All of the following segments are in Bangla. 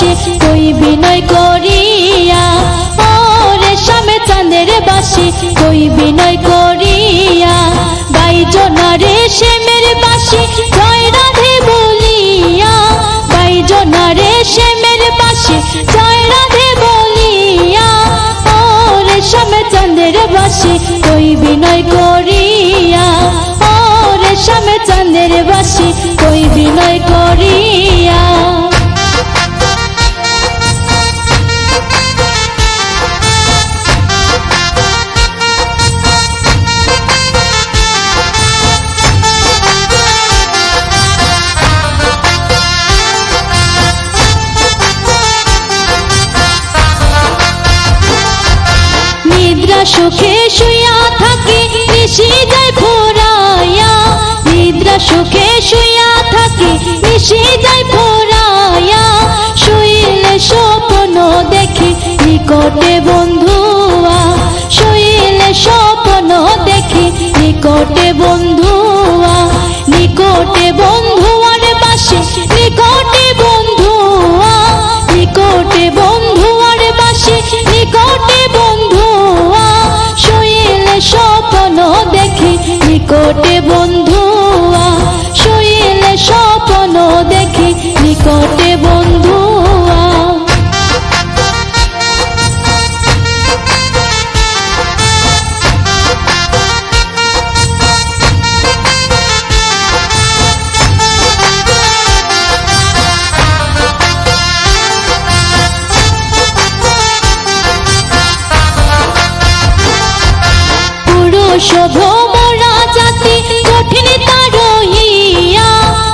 বাসি কই বিনয় করিয়া, ও রেশমে চাঁদের বাসি কই বিনয় করিয়া। বাইজনা রেশমের বাসি জয় রাধে বলিয়া, বাইজনা রেশমের বাসি জয় রাধে বলিয়া। ও রেশমে চাঁদের বাসি কই বিনয় করিয়া, ও রেশমে চাঁদের বাসি কই বিনয় করিয়া। নিদ্রা সুখে শুইয়া থাকি নিশি যায় ফুরাইয়া, নিদ্রা সুখে শুইয়া থাকি নিশি যায় ফুরাইয়া। শুইলে স্বপ্ন দেখি নিকটে বন্ধুয়া, শুইলে স্বপ্ন দেখি নিকটে বন্ধুয়া। নিকটে বন্ধুয়ার বাসি নিকটে বন্ধুয়া, নিকটে বন্ধুয়ার বাসি নিকটে বন্ধুয়া। শুইলে স্বপ্ন দেখি নিকটে বন্ধুয়া, শুইলে স্বপ্ন দেখি নিকটে বন্ধুয়া। পুরুষ ভ্রমরা জাতি কঠিন তারহিয়া,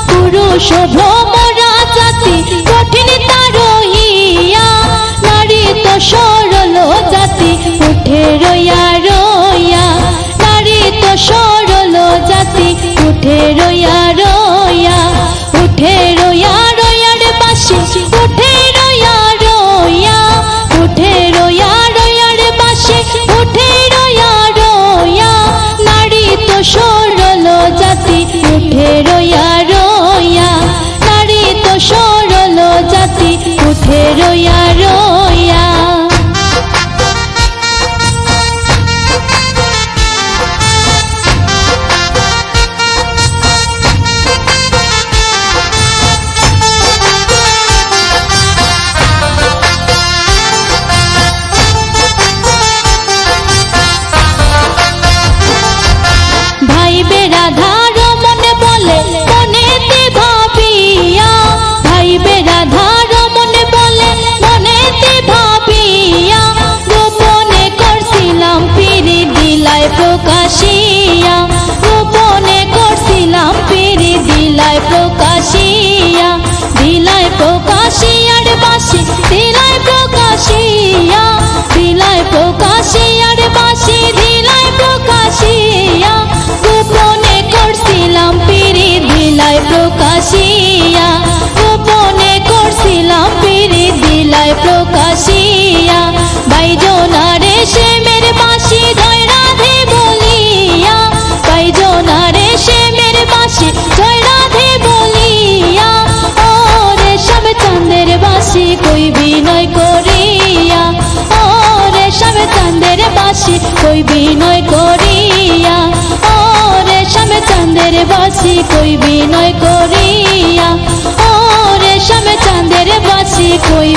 পুরুষ ভ্রমরা জাতি কঠিন তারহিয়া। নারী তো সরল জাতি উঠে রইয়া রইয়া, নারী তো সরল জাতি উঠে রইয়া রইয়া। উঠে রইয়া রইয়ার বাসি উঠে রইয়া রইয়া, উঠে রইয়া রইয়ার বাসি উঠে রইয়া রইয়া। নারী তো সরল জাতি উঠে রইয়া রইয়া, নারী তো সরল জাতি উঠে রইয়া রইয়া। ভাইবে রাধার মনে বলে মনেতে ভাবিয়া, ভাইবে রাধার মনে বলে মনেতে ভাবিয়া। গোপনে করছিলাম পিরি দিলায় প্রকাশিয়া, গোপনে করছিলাম পিরি দিলায় প্রকাশিয়া। দিলায় প্রকাশিয়ার বাসি দিলায় প্রকাশিয়া, দিলায় প্রকাশিয়ার বাসি দিলায় প্রকাশিয়া। গোপনে করছিলাম পিরি দিলায় প্রকাশিয়া, গোপনে করছিলাম পিরি দিলায় প্রকাশিয়া। বাইজনা রেশমের বাসি জয় রাধে বলিয়া, বাইজনা রেশমের বাসি জয় রাধে বলিয়া। ও রেশম চাঁদের বাসি কই বিনয় করিয়া, ও রেশম চাঁদের বাসি কই বিনয় করিয়া। ও রেশম চাঁদের বাসি কই বিনয় করিয়া, ও রেশম চাঁদের বাসি কই